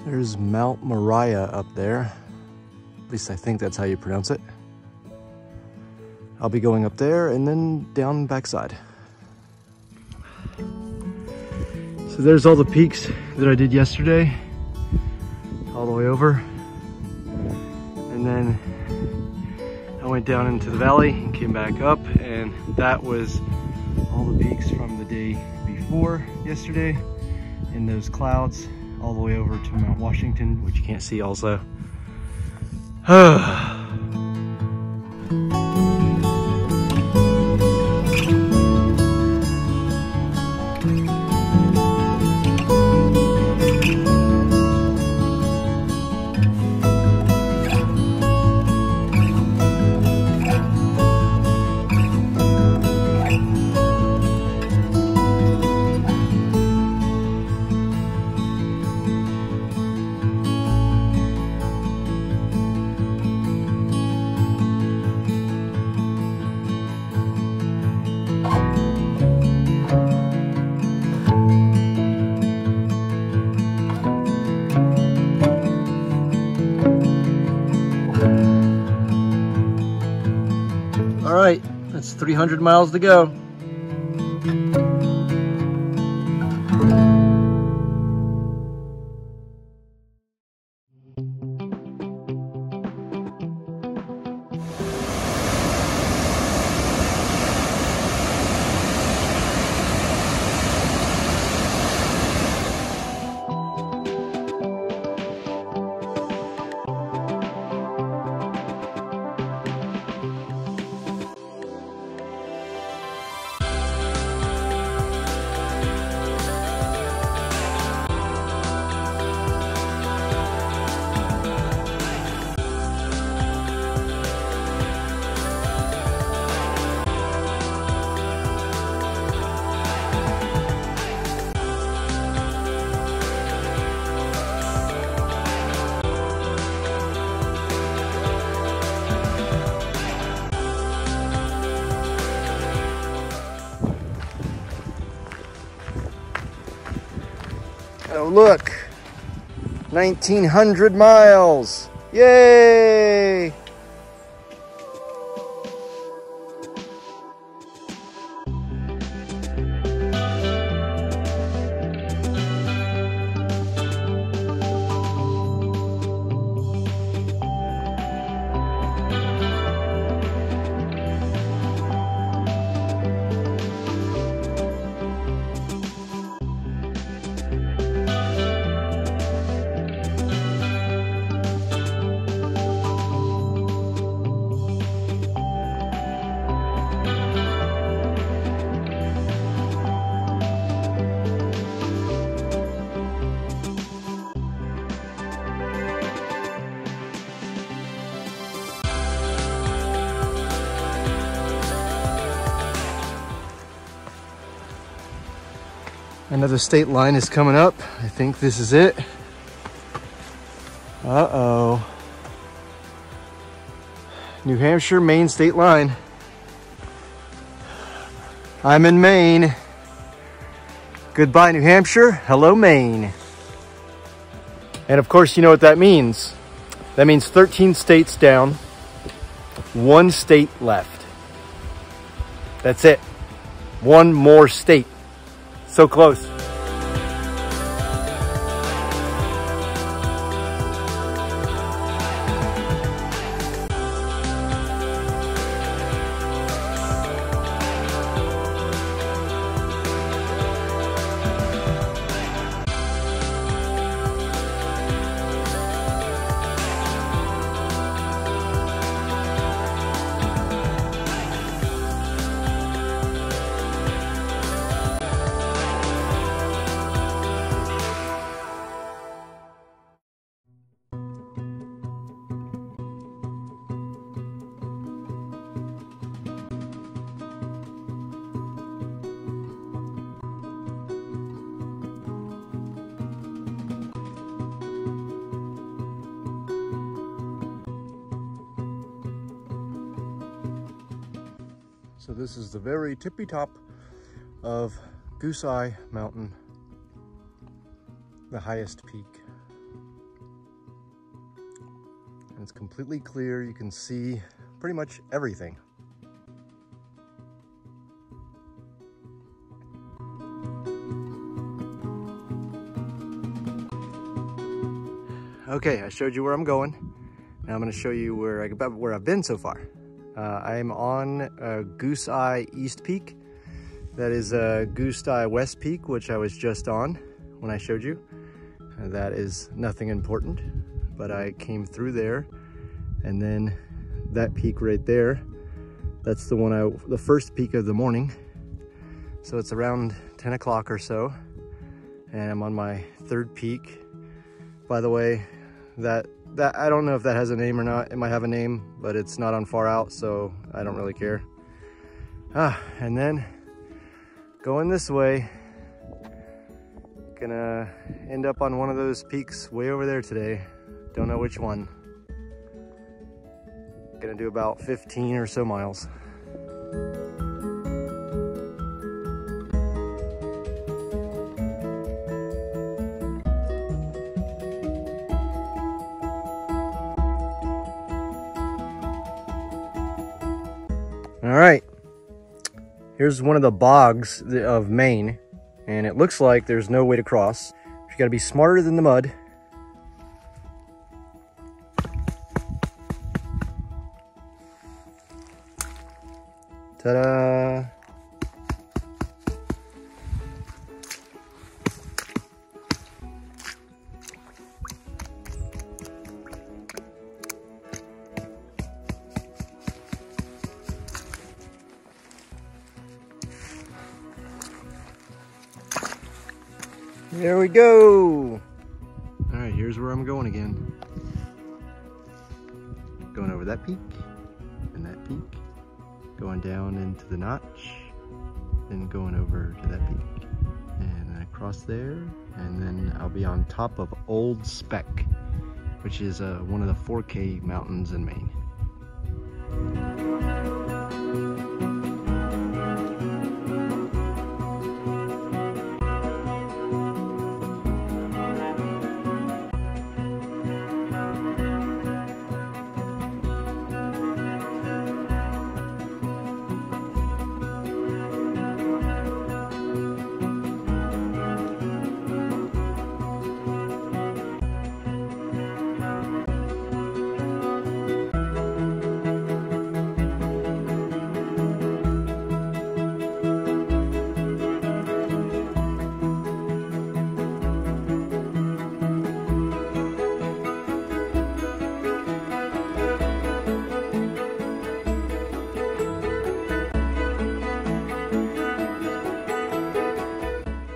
There's Mount Moriah up there. At least I think that's how you pronounce it. I'll be going up there and then down backside. So there's all the peaks that I did yesterday, all the way over. And then I went down into the valley and came back up, and that was all the peaks from the day before yesterday, and those clouds all the way over to Mount Washington, which you can't see also. All right, that's 300 miles to go. Oh look, 1900 miles, yay! Another state line is coming up. I think this is it. Uh-oh. New Hampshire, Maine state line. I'm in Maine. Goodbye, New Hampshire. Hello, Maine. And of course, you know what that means. That means 13 states down, 1 state left. That's it. 1 more state. So close. So this is the very tippy top of Goose Eye Mountain, the highest peak. it's completely clear. You can see pretty much everything. Okay, I showed you where I'm going. Now I'm going to show you where I've been so far. I'm on Goose Eye East Peak. That is Goose Eye West Peak, which I was just on when I showed you. That is nothing important, but I came through there, and then that peak right there, that's the first peak of the morning. So it's around 10 o'clock or so, and I'm on my third peak. By the way, that I don't know if that has a name or not. It might have a name, but it's not on Far Out, so I don't really care. And then going this way, gonna end up on one of those peaks way over there today. Don't know which one. Gonna do about 15 or so miles. All right, here's one of the bogs of Maine, and it looks like there's no way to cross. You gotta be smarter than the mud. Ta-da! There we go. All right, here's where I'm going again. Going over that peak and that peak, going down into the notch, then going over to that peak, and then across there, and then I'll be on top of Old Speck, which is one of the 4K mountains in Maine.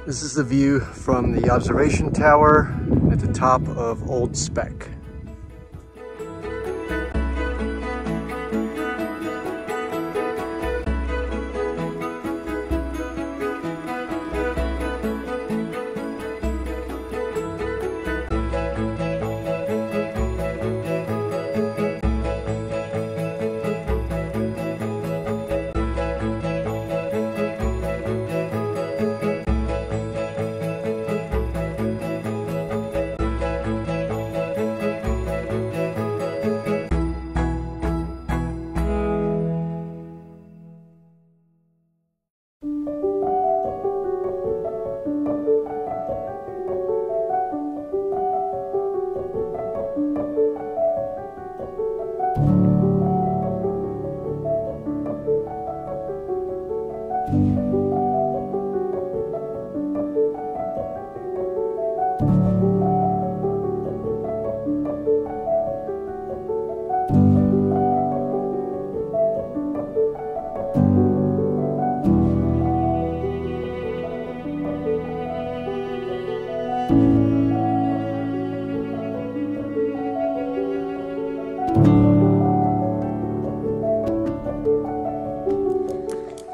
This is the view from the observation tower at the top of Old Speck.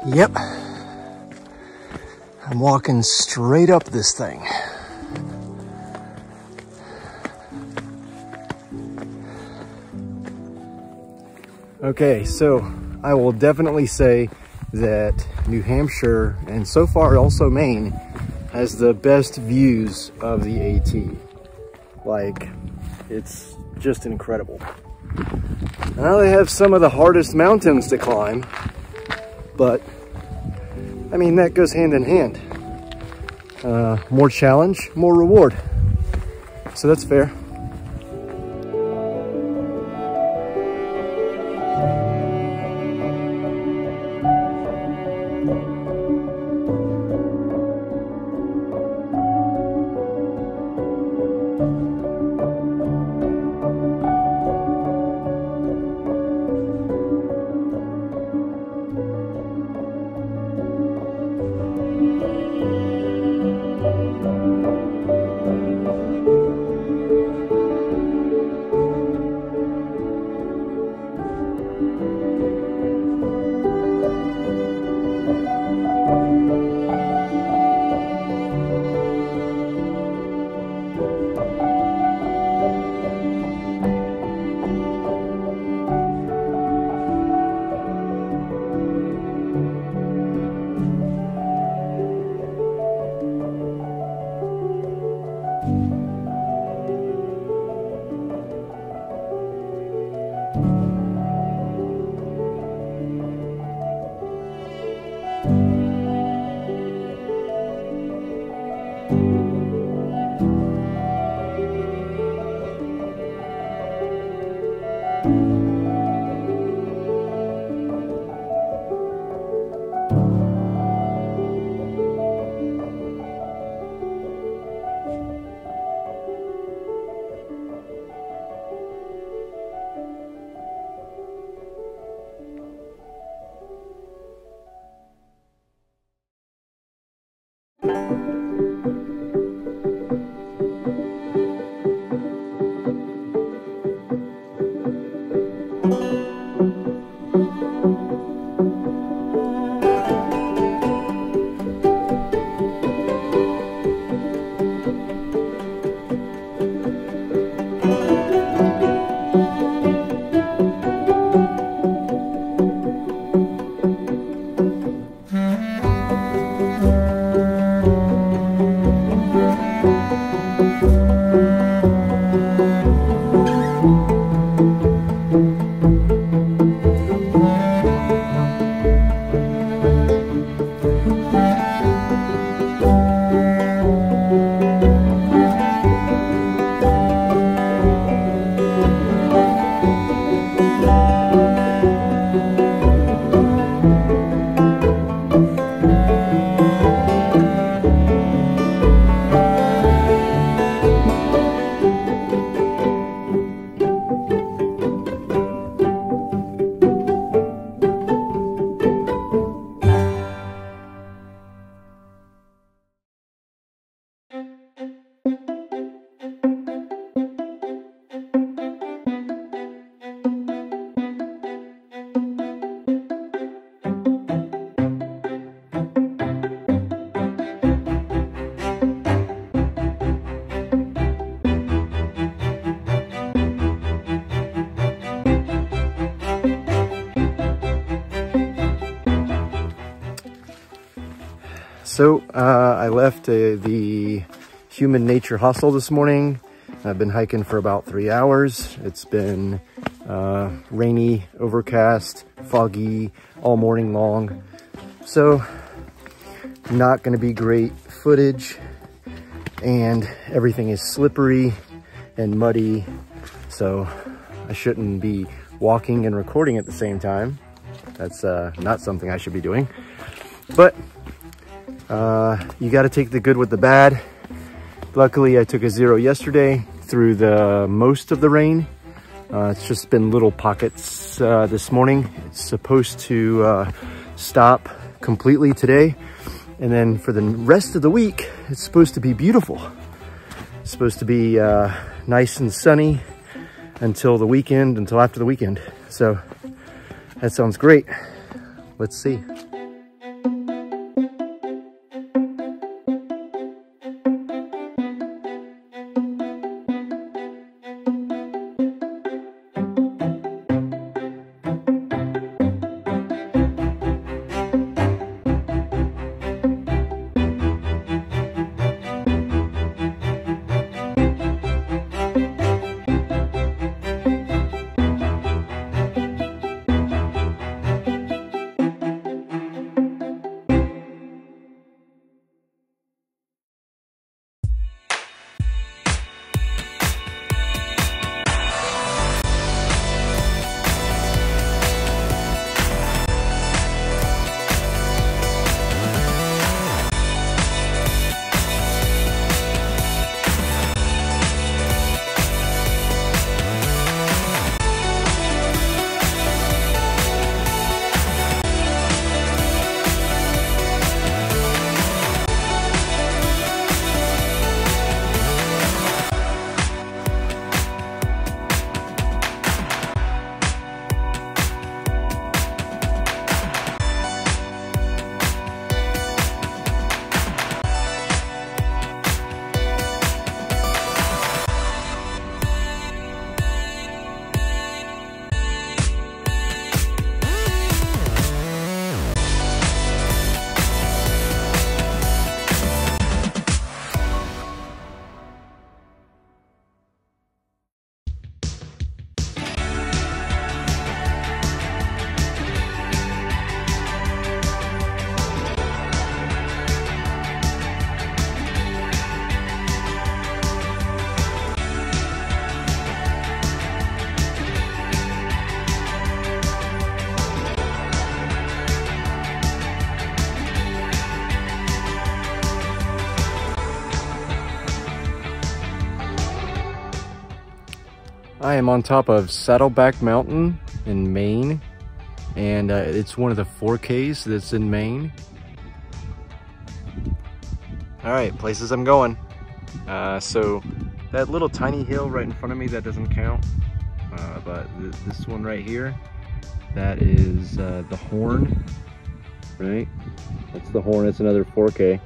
Yep, I'm walking straight up this thing. Okay, so I will definitely say that New Hampshire, and so far also Maine, has the best views of the AT. Like, it's just incredible. Now they have some of the hardest mountains to climb, but I mean, that goes hand in hand. More challenge, more reward. So that's fair. So I left the Human Nature Hostel this morning. I've been hiking for about 3 hours. It's been rainy, overcast, foggy all morning long. So not gonna be great footage, and everything is slippery and muddy. So I shouldn't be walking and recording at the same time. That's not something I should be doing. But you got to take the good with the bad. Luckily, I took a 0 yesterday through the most of the rain. It's just been little pockets this morning. It's supposed to stop completely today. And then for the rest of the week, it's supposed to be beautiful. It's supposed to be nice and sunny until the weekend, until after the weekend. So that sounds great. Let's see. I am on top of Saddleback Mountain in Maine, and it's one of the 4Ks that's in Maine. All right, places I'm going. So that little tiny hill right in front of me, that doesn't count. But this one right here, that is the Horn, right? That's the Horn, it's another 4K.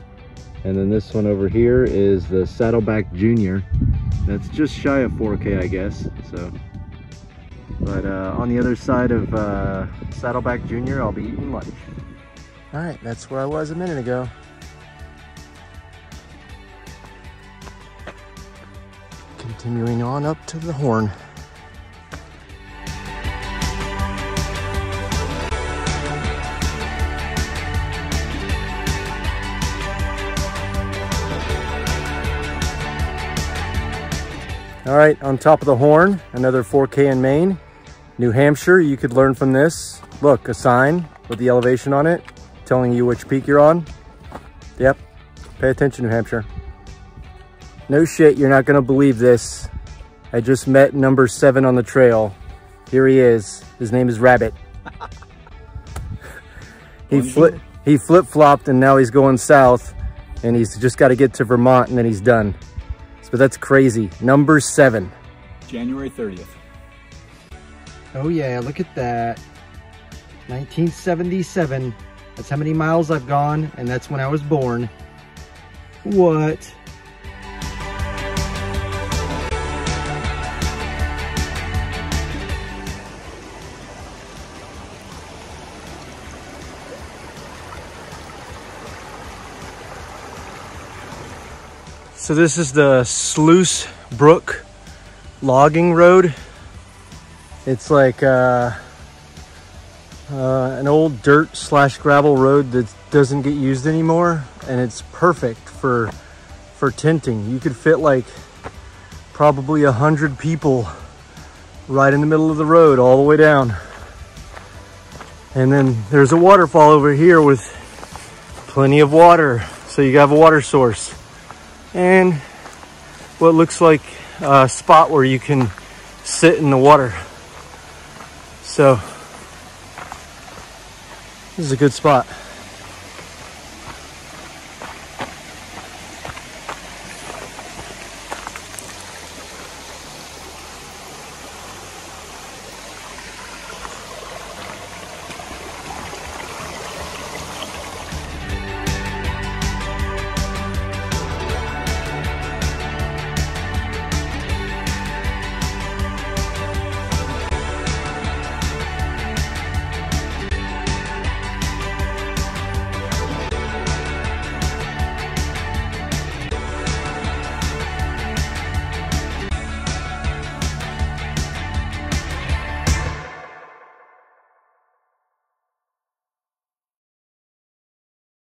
And then this one over here is the Saddleback Junior. That's just shy of 4K, I guess. So, but on the other side of Saddleback Junior, I'll be eating lunch. All right, that's where I was a minute ago. Continuing on up to the Horn. All right, on top of the Horn, another 4K in Maine. New Hampshire, you could learn from this. Look, a sign with the elevation on it, telling you which peak you're on. Yep, pay attention, New Hampshire. No shit, you're not gonna believe this. I just met number 7 on the trail. Here he is. His name is Rabbit. He flip-flopped and now he's going south, and he's just got to get to Vermont and then he's done. But that's crazy. Number 7. January 30th. Oh yeah, look at that. 1977. That's how many miles I've gone, and that's when I was born. What? So this is the Sluice Brook logging road. It's like an old dirt / gravel road that doesn't get used anymore, and it's perfect for tenting. You could fit like probably 100 people right in the middle of the road all the way down. And then there's a waterfall over here with plenty of water, so you have a water source. And what looks like a spot where you can sit in the water. So this is a good spot.